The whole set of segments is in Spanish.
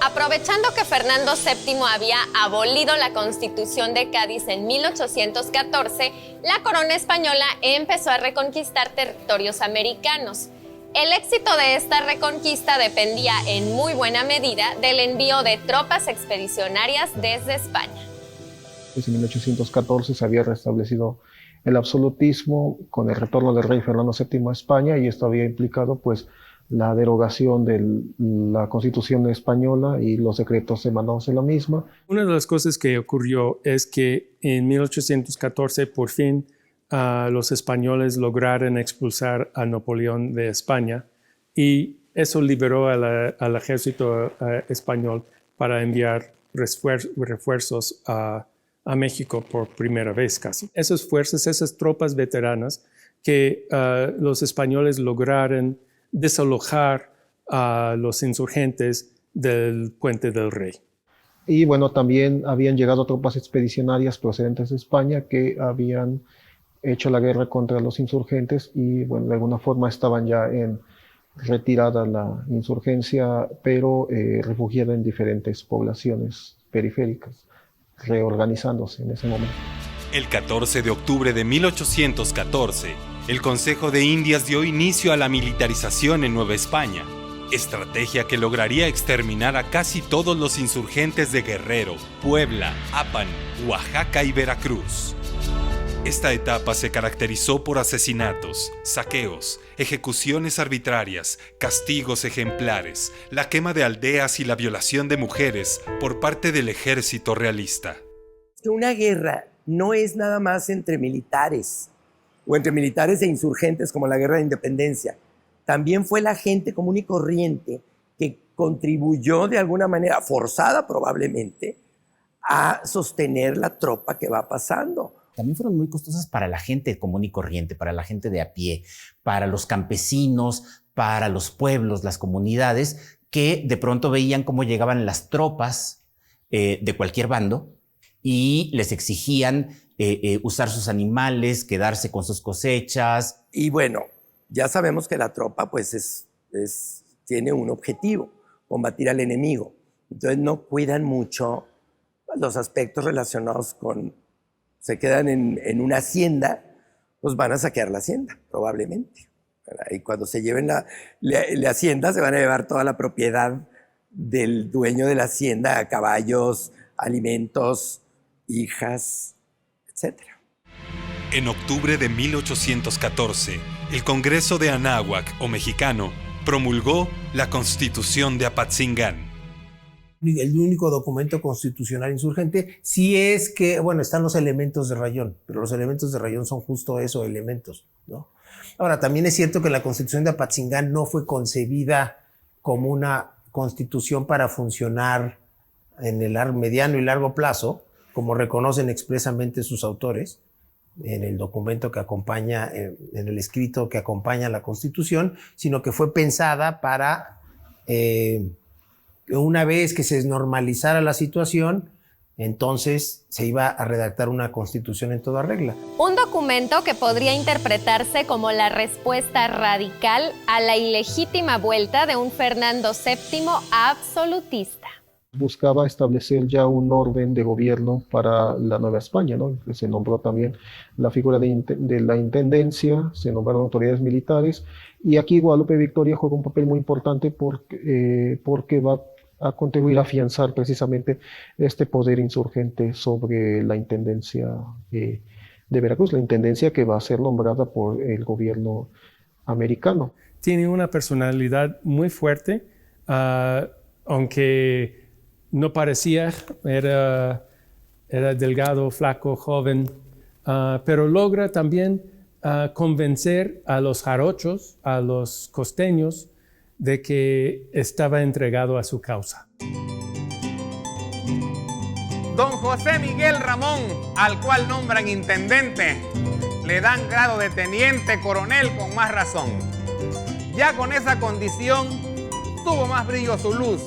Aprovechando que Fernando VII había abolido la Constitución de Cádiz en 1814, la corona española empezó a reconquistar territorios americanos. El éxito de esta reconquista dependía en muy buena medida del envío de tropas expedicionarias desde España. En 1814 se había restablecido el absolutismo con el retorno del rey Fernando VII a España, y esto había implicado pues la derogación de la Constitución española y los decretos emanados de la misma. Una de las cosas que ocurrió es que en 1814 por fin los españoles lograron expulsar a Napoleón de España, y eso liberó al ejército español para enviar refuerzos a México por primera vez casi. Esas fuerzas, esas tropas veteranas que los españoles lograron desalojar a los insurgentes del Puente del Rey. Y bueno, también habían llegado tropas expedicionarias procedentes de España que habían hecho la guerra contra los insurgentes y bueno, de alguna forma estaban ya en retirada la insurgencia, pero refugiada en diferentes poblaciones periféricas, reorganizándose en ese momento. El 14 de octubre de 1814, el Consejo de Indias dio inicio a la militarización en Nueva España, estrategia que lograría exterminar a casi todos los insurgentes de Guerrero, Puebla, Apan, Oaxaca y Veracruz. Esta etapa se caracterizó por asesinatos, saqueos, ejecuciones arbitrarias, castigos ejemplares, la quema de aldeas y la violación de mujeres por parte del ejército realista. Una guerra no es nada más entre militares o entre militares e insurgentes como la Guerra de Independencia. También fue la gente común y corriente que contribuyó de alguna manera, forzada probablemente, a sostener la tropa que va pasando. También fueron muy costosas para la gente común y corriente, para la gente de a pie, para los campesinos, para los pueblos, las comunidades, que de pronto veían cómo llegaban las tropas de cualquier bando y les exigían usar sus animales, quedarse con sus cosechas. Y bueno, ya sabemos que la tropa pues tiene un objetivo, combatir al enemigo. Entonces no cuidan mucho los aspectos relacionados con... Se quedan en una hacienda, pues van a saquear la hacienda, probablemente. Y cuando se lleven la hacienda, se van a llevar toda la propiedad del dueño de la hacienda, caballos, alimentos, hijas, etc. En octubre de 1814, el Congreso de Anáhuac, o mexicano, promulgó la Constitución de Apatzingán. El único documento constitucional insurgente, sí es que, bueno, están los elementos de rayón, pero los elementos de rayón son justo eso, elementos, ¿no? Ahora, también es cierto que la Constitución de Apatzingán no fue concebida como una constitución para funcionar en el mediano y largo plazo, como reconocen expresamente sus autores en el documento que acompaña, en el escrito que acompaña la Constitución, sino que fue pensada para... una vez que se normalizara la situación, entonces se iba a redactar una constitución en toda regla. Un documento que podría interpretarse como la respuesta radical a la ilegítima vuelta de un Fernando VII absolutista. Buscaba establecer ya un orden de gobierno para la Nueva España, ¿no? Se nombró también la figura de la intendencia, se nombraron autoridades militares, y aquí Guadalupe Victoria juega un papel muy importante porque va a contribuir a afianzar precisamente este poder insurgente sobre la intendencia de Veracruz, la intendencia que va a ser nombrada por el gobierno americano. Tiene una personalidad muy fuerte, aunque no parecía, era Era delgado, flaco, joven, pero logra también convencer a los jarochos, a los costeños, de que estaba entregado a su causa. Don José Miguel Ramón, al cual nombran intendente, le dan grado de teniente coronel con más razón. Ya con esa condición, tuvo más brillo su luz.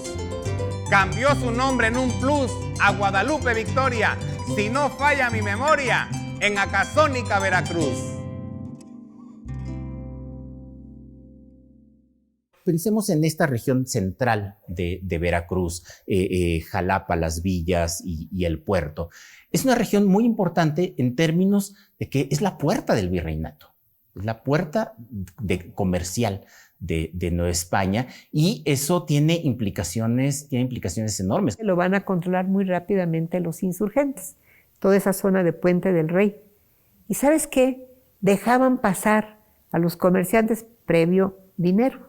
Cambió su nombre en un plus a Guadalupe Victoria, si no falla mi memoria, en Acazónica, Veracruz. Pensemos en esta región central de Veracruz, Jalapa, Las Villas y el puerto. Es una región muy importante en términos de que es la puerta del virreinato, es la puerta comercial de Nueva España, y eso tiene implicaciones enormes. Lo van a controlar muy rápidamente los insurgentes, toda esa zona de Puente del Rey. ¿Y sabes qué? Dejaban pasar a los comerciantes previo dinero.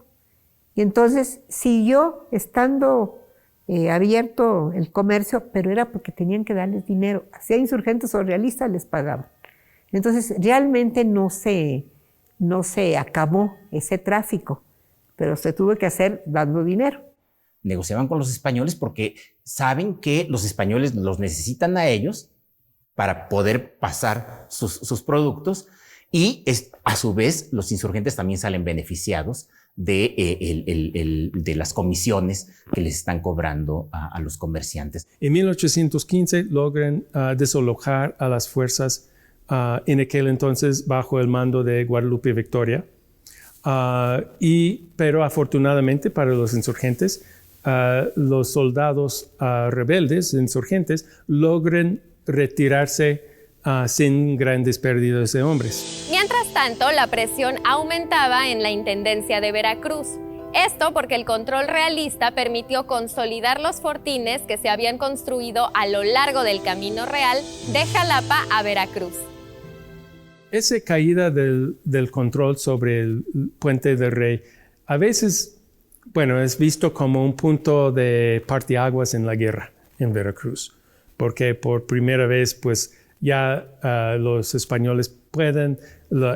Y entonces siguió estando abierto el comercio, pero era porque tenían que darles dinero. Sea insurgentes o realistas, les pagaban. Entonces realmente no se acabó ese tráfico, pero se tuvo que hacer dando dinero. Negociaban con los españoles porque saben que los españoles los necesitan a ellos para poder pasar sus productos, y a su vez los insurgentes también salen beneficiados de las comisiones que les están cobrando a los comerciantes. En 1815 logran desalojar a las fuerzas en aquel entonces bajo el mando de Guadalupe Victoria, pero afortunadamente para los insurgentes, los soldados rebeldes, insurgentes, logran retirarse sin grandes pérdidas de hombres. Mientras tanto, la presión aumentaba en la Intendencia de Veracruz. Esto porque el control realista permitió consolidar los fortines que se habían construido a lo largo del Camino Real de Jalapa a Veracruz. Esa caída del control sobre el Puente del Rey a veces, es visto como un punto de parteaguas en la guerra en Veracruz, porque por primera vez, ya los españoles pueden,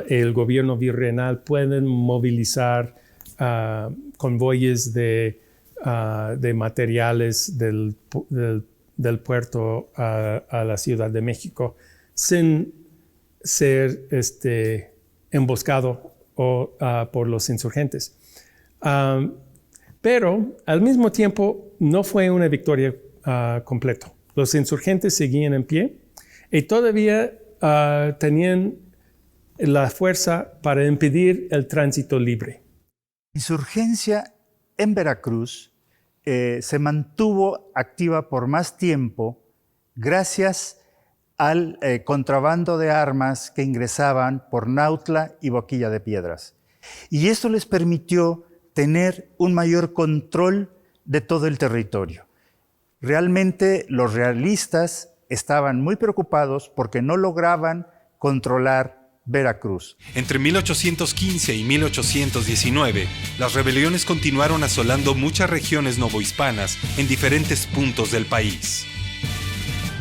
el gobierno virreinal pueden movilizar convoyes de materiales del puerto a la Ciudad de México sin ser emboscado por los insurgentes. Pero al mismo tiempo no fue una victoria completa. Los insurgentes seguían en pie y todavía tenían la fuerza para impedir el tránsito libre. La insurgencia en Veracruz se mantuvo activa por más tiempo gracias al contrabando de armas que ingresaban por Nautla y Boquilla de Piedras. Y esto les permitió tener un mayor control de todo el territorio. Realmente los realistas estaban muy preocupados porque no lograban controlar Veracruz. Entre 1815 y 1819, las rebeliones continuaron asolando muchas regiones novohispanas en diferentes puntos del país.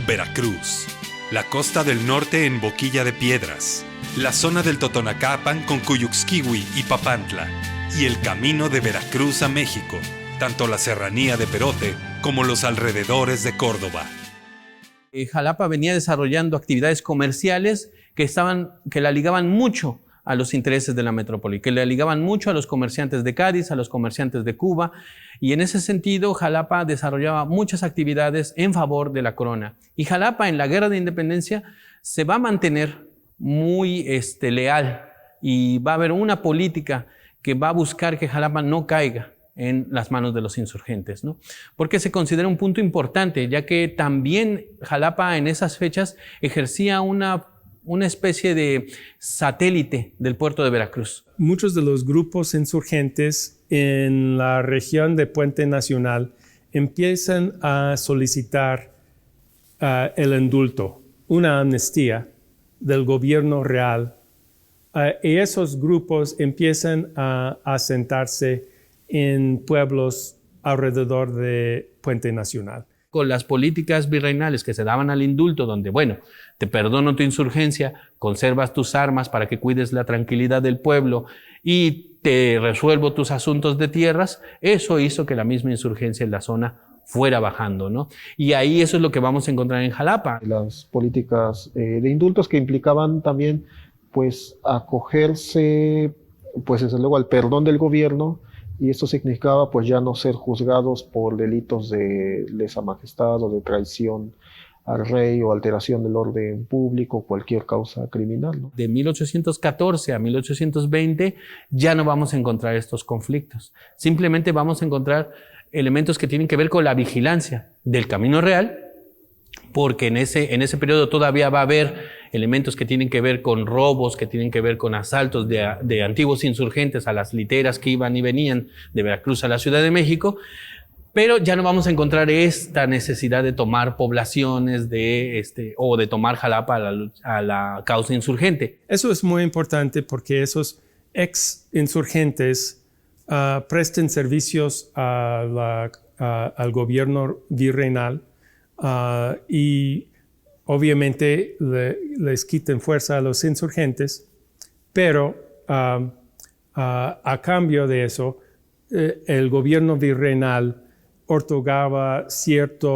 Veracruz, la costa del norte en Boquilla de Piedras, la zona del Totonacapan con Cuyuxquihui y Papantla, y el camino de Veracruz a México, tanto la serranía de Perote como los alrededores de Córdoba. Jalapa venía desarrollando actividades comerciales que la ligaban mucho a los intereses de la metrópoli, que la ligaban mucho a los comerciantes de Cádiz, a los comerciantes de Cuba, y en ese sentido Jalapa desarrollaba muchas actividades en favor de la corona. Y Jalapa en la Guerra de Independencia se va a mantener muy leal, y va a haber una política que va a buscar que Jalapa no caiga en las manos de los insurgentes, ¿no? Porque se considera un punto importante, ya que también Jalapa en esas fechas ejercía una especie de satélite del puerto de Veracruz. Muchos de los grupos insurgentes en la región de Puente Nacional empiezan a solicitar el indulto, una amnistía del gobierno real, y esos grupos empiezan a asentarse en pueblos alrededor de Puente Nacional. con las políticas virreinales que se daban al indulto, donde, bueno, te perdono tu insurgencia, conservas tus armas para que cuides la tranquilidad del pueblo y te resuelvo tus asuntos de tierras, eso hizo que la misma insurgencia en la zona fuera bajando, ¿no? Y ahí eso es lo que vamos a encontrar en Jalapa. Las políticas de indultos que implicaban también, pues, acogerse, pues, desde luego al perdón del gobierno, y esto significaba, pues, ya no ser juzgados por delitos de lesa majestad o de traición al rey o alteración del orden público, cualquier causa criminal, ¿no? De 1814 a 1820 ya no vamos a encontrar estos conflictos. Simplemente vamos a encontrar elementos que tienen que ver con la vigilancia del camino real, porque en ese periodo todavía va a haber elementos que tienen que ver con robos, que tienen que ver con asaltos de antiguos insurgentes a las literas que iban y venían de Veracruz a la Ciudad de México, pero ya no vamos a encontrar esta necesidad de tomar poblaciones o de tomar Jalapa a la causa insurgente. Eso es muy importante porque esos ex insurgentes presten servicios al gobierno virreinal y obviamente les quiten fuerza a los insurgentes, pero a cambio de eso, el gobierno virreinal otorgaba cierta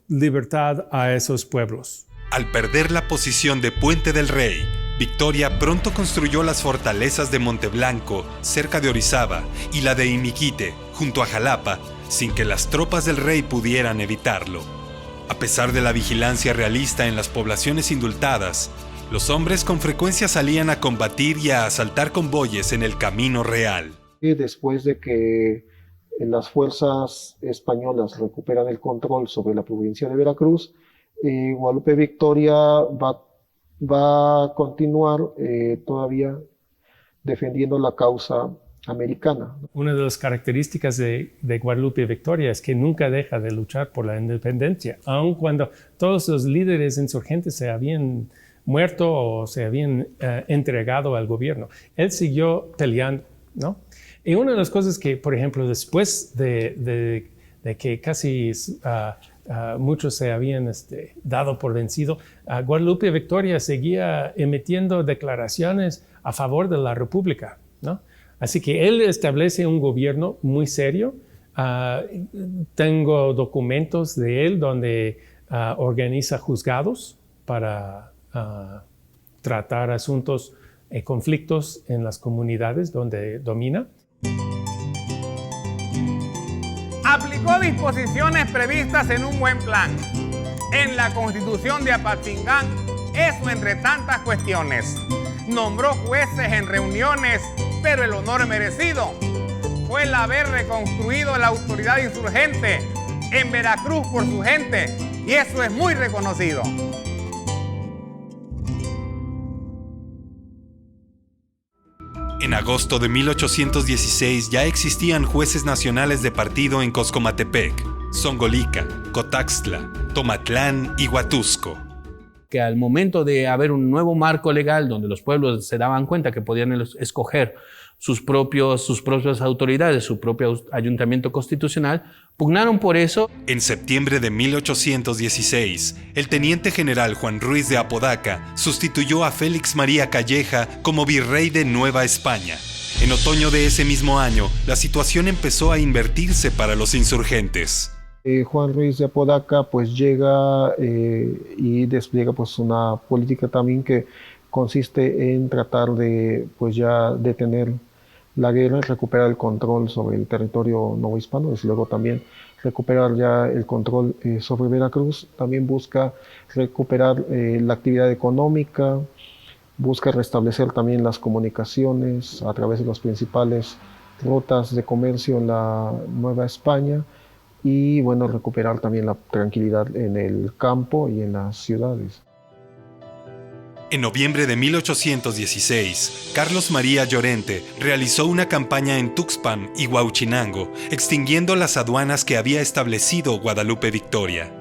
libertad a esos pueblos. Al perder la posición de Puente del Rey, Victoria pronto construyó las fortalezas de Monteblanco, cerca de Orizaba, y la de Imiquite, junto a Jalapa, sin que las tropas del rey pudieran evitarlo. A pesar de la vigilancia realista en las poblaciones indultadas, los hombres con frecuencia salían a combatir y a asaltar convoyes en el camino real. Y después de que las fuerzas españolas recuperan el control sobre la provincia de Veracruz, Guadalupe Victoria va a continuar todavía defendiendo la causa americana. Una de las características de Guadalupe Victoria es que nunca deja de luchar por la independencia, aun cuando todos los líderes insurgentes se habían muerto o se habían entregado al gobierno. Él siguió peleando, ¿no? Y una de las cosas que, por ejemplo, después de que casi muchos se habían dado por vencido, Guadalupe Victoria seguía emitiendo declaraciones a favor de la República, ¿no? Así que él establece un gobierno muy serio. Tengo documentos de él donde organiza juzgados para tratar asuntos, conflictos en las comunidades donde domina. Aplicó disposiciones previstas en un buen plan. En la Constitución de Apatzingán, eso entre tantas cuestiones. Nombró jueces en reuniones, pero el honor merecido fue el haber reconstruido la autoridad insurgente en Veracruz por su gente, y eso es muy reconocido. En agosto de 1816 ya existían jueces nacionales de partido en Coscomatepec, Zongolica, Cotaxtla, Tomatlán y Huatusco. Que al momento de haber un nuevo marco legal donde los pueblos se daban cuenta que podían escoger sus propias autoridades, su propio ayuntamiento constitucional, pugnaron por eso. En septiembre de 1816, el teniente general Juan Ruiz de Apodaca sustituyó a Félix María Calleja como virrey de Nueva España. En otoño de ese mismo año, la situación empezó a invertirse para los insurgentes. Juan Ruiz de Apodaca pues llega y despliega pues una política también que consiste en tratar de pues ya detener la guerra y recuperar el control sobre el territorio novohispano, desde luego también recuperar ya el control sobre Veracruz. También busca recuperar la actividad económica, busca restablecer también las comunicaciones a través de las principales rutas de comercio en la Nueva España, y bueno, recuperar también la tranquilidad en el campo y en las ciudades. En noviembre de 1816, Carlos María Llorente realizó una campaña en Tuxpan y Huauchinango, extinguiendo las aduanas que había establecido Guadalupe Victoria.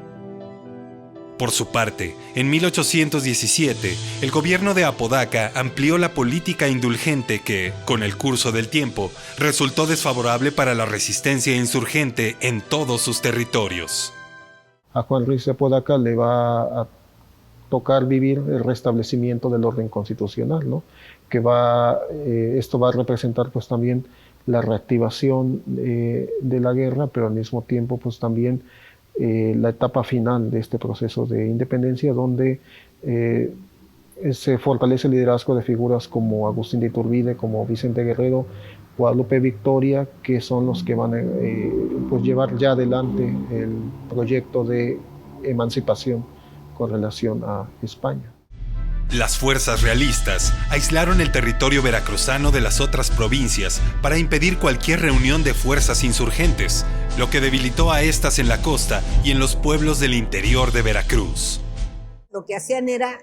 Por su parte, en 1817, el gobierno de Apodaca amplió la política indulgente que, con el curso del tiempo, resultó desfavorable para la resistencia insurgente en todos sus territorios. a Juan Ruiz de Apodaca le va a tocar vivir el restablecimiento del orden constitucional, ¿no? Esto va a representar pues también la reactivación de la guerra, pero al mismo tiempo pues también la etapa final de este proceso de independencia, donde se fortalece el liderazgo de figuras como Agustín de Iturbide, como Vicente Guerrero, Guadalupe Victoria, que son los que van a pues llevar ya adelante el proyecto de emancipación con relación a España. Las fuerzas realistas aislaron el territorio veracruzano de las otras provincias para impedir cualquier reunión de fuerzas insurgentes, lo que debilitó a estas en la costa y en los pueblos del interior de Veracruz. Lo que hacían era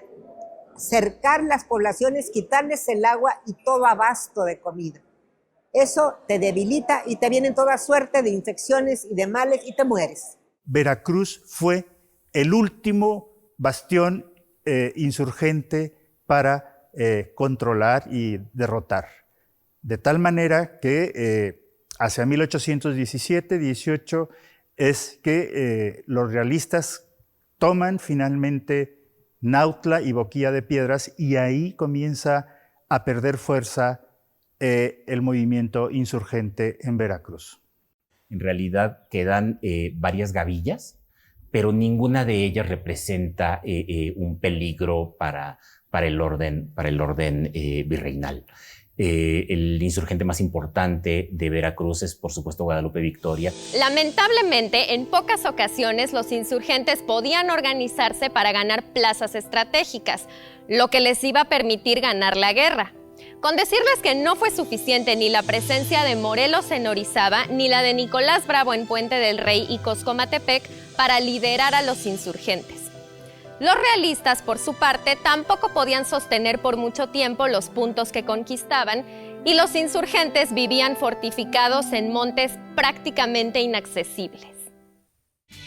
cercar las poblaciones, quitarles el agua y todo abasto de comida. Eso te debilita y te vienen toda suerte de infecciones y de males y te mueres. Veracruz fue el último bastión insurgente para controlar y derrotar. De tal manera que hacia 1817-18 es que los realistas toman finalmente Nautla y Boquilla de Piedras, y ahí comienza a perder fuerza el movimiento insurgente en Veracruz. En realidad quedan varias gavillas, pero ninguna de ellas representa un peligro para el orden virreinal. El insurgente más importante de Veracruz es, por supuesto, Guadalupe Victoria. Lamentablemente, en pocas ocasiones los insurgentes podían organizarse para ganar plazas estratégicas, lo que les iba a permitir ganar la guerra. Con decirles que no fue suficiente ni la presencia de Morelos en Orizaba, ni la de Nicolás Bravo en Puente del Rey y Coscomatepec para liderar a los insurgentes. Los realistas, por su parte, tampoco podían sostener por mucho tiempo los puntos que conquistaban, y los insurgentes vivían fortificados en montes prácticamente inaccesibles.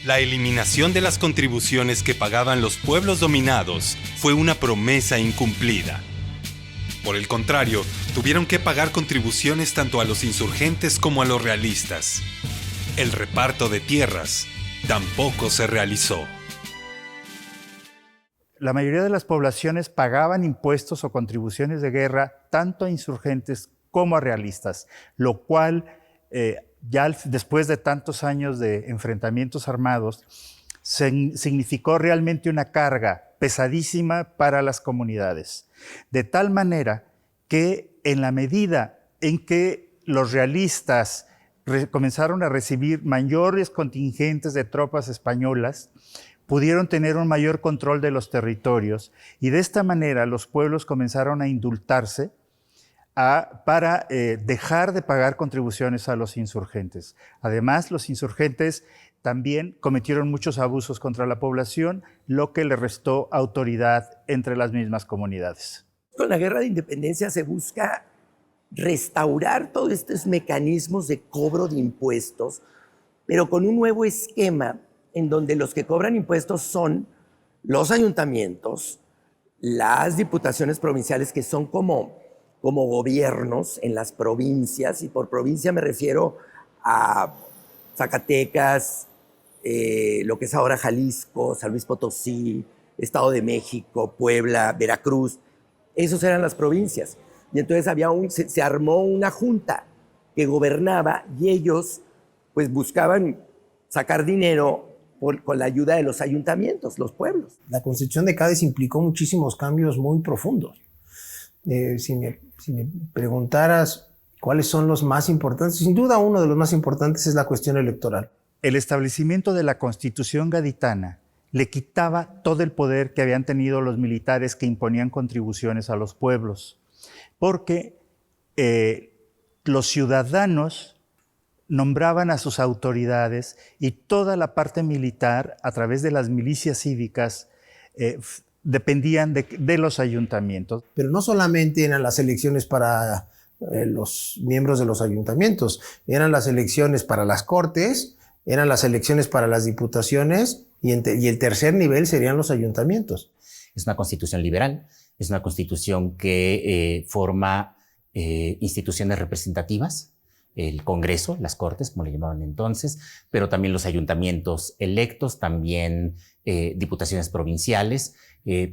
La eliminación de las contribuciones que pagaban los pueblos dominados fue una promesa incumplida. Por el contrario, tuvieron que pagar contribuciones tanto a los insurgentes como a los realistas. El reparto de tierras tampoco se realizó. La mayoría de las poblaciones pagaban impuestos o contribuciones de guerra tanto a insurgentes como a realistas, lo cual ya después de tantos años de enfrentamientos armados significó realmente una carga pesadísima para las comunidades. De tal manera que en la medida en que los realistas comenzaron a recibir mayores contingentes de tropas españolas, pudieron tener un mayor control de los territorios, y de esta manera los pueblos comenzaron a indultarse para dejar de pagar contribuciones a los insurgentes. Además, los insurgentes también cometieron muchos abusos contra la población, lo que le restó autoridad entre las mismas comunidades. Con la Guerra de Independencia se busca restaurar todos estos mecanismos de cobro de impuestos, pero con un nuevo esquema en donde los que cobran impuestos son los ayuntamientos, las diputaciones provinciales, que son como gobiernos en las provincias, y por provincia me refiero a Zacatecas, lo que es ahora Jalisco, San Luis Potosí, Estado de México, Puebla, Veracruz. Esos eran las provincias. Y entonces se armó una junta que gobernaba, y ellos pues buscaban sacar dinero con la ayuda de los ayuntamientos, los pueblos. La Constitución de Cádiz implicó muchísimos cambios muy profundos. Si me preguntaras cuáles son los más importantes, sin duda uno de los más importantes es la cuestión electoral. El establecimiento de la Constitución gaditana le quitaba todo el poder que habían tenido los militares que imponían contribuciones a los pueblos, porque los ciudadanos nombraban a sus autoridades, y toda la parte militar, a través de las milicias cívicas, dependían de los ayuntamientos. Pero no solamente eran las elecciones para los miembros de los ayuntamientos, eran las elecciones para las cortes, eran las elecciones para las diputaciones, y el tercer nivel serían los ayuntamientos. Es una constitución liberal, es una constitución que forma instituciones representativas, el Congreso, las Cortes, como le llamaban entonces, pero también los ayuntamientos electos, también diputaciones provinciales,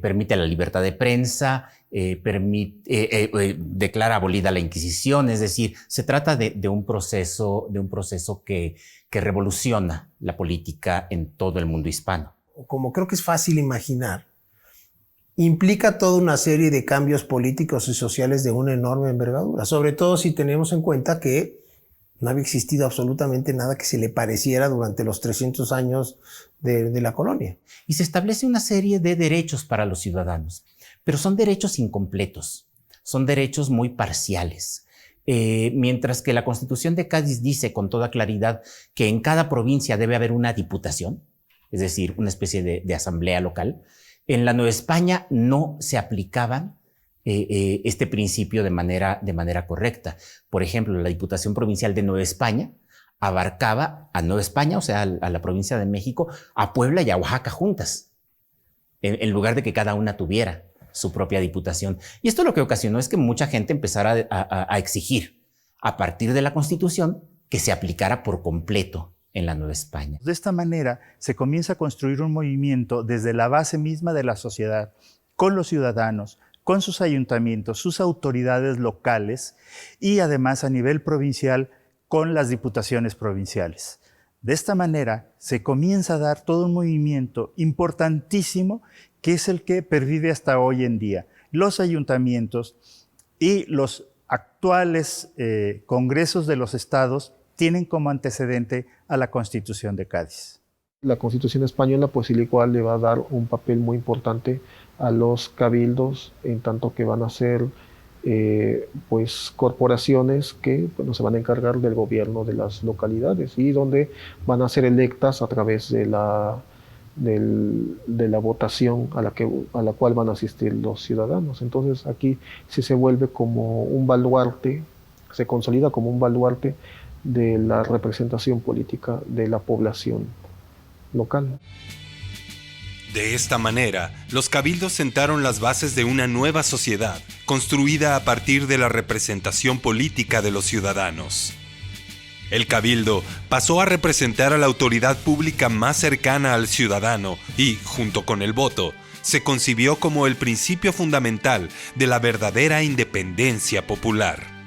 permite la libertad de prensa, declara abolida la Inquisición, es decir, se trata de un proceso que revoluciona la política en todo el mundo hispano. Como creo que es fácil imaginar, implica toda una serie de cambios políticos y sociales de una enorme envergadura, sobre todo si tenemos en cuenta que no había existido absolutamente nada que se le pareciera durante los 300 años de la colonia. Y se establece una serie de derechos para los ciudadanos, pero son derechos incompletos, son derechos muy parciales. Mientras que la Constitución de Cádiz dice con toda claridad que en cada provincia debe haber una diputación, es decir, una especie de asamblea local, en la Nueva España no se aplicaban este principio de manera correcta. Por ejemplo, la Diputación Provincial de Nueva España abarcaba a Nueva España, o sea, a la provincia de México, a Puebla y a Oaxaca juntas, en lugar de que cada una tuviera su propia diputación. Y esto lo que ocasionó es que mucha gente empezara a exigir, a partir de la Constitución, que se aplicara por completo en la Nueva España. De esta manera se comienza a construir un movimiento desde la base misma de la sociedad, con los ciudadanos, con sus ayuntamientos, sus autoridades locales y además a nivel provincial con las diputaciones provinciales. De esta manera se comienza a dar todo un movimiento importantísimo que es el que pervive hasta hoy en día. Los ayuntamientos y los actuales congresos de los estados tienen como antecedente a la Constitución de Cádiz. La Constitución española, pues igual le va a dar un papel muy importante a los cabildos, en tanto que van a ser pues corporaciones que se van a encargar del gobierno de las localidades y donde van a ser electas a través de la votación a la cual van a asistir los ciudadanos. Entonces aquí sí se vuelve como un baluarte, se consolida como un baluarte de la representación política de la población local. De esta manera, los cabildos sentaron las bases de una nueva sociedad, construida a partir de la representación política de los ciudadanos. El cabildo pasó a representar a la autoridad pública más cercana al ciudadano y, junto con el voto, se concibió como el principio fundamental de la verdadera independencia popular.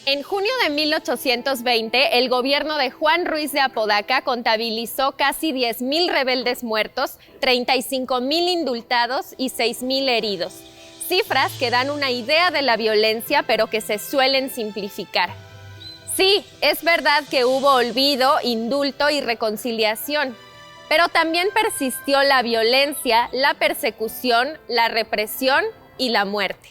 En junio de 1820, el gobierno de Juan Ruiz de Apodaca contabilizó casi 10,000 rebeldes muertos, 35,000 indultados y 6,000 heridos. Cifras que dan una idea de la violencia, pero que se suelen simplificar. Sí, es verdad que hubo olvido, indulto y reconciliación, pero también persistió la violencia, la persecución, la represión y la muerte.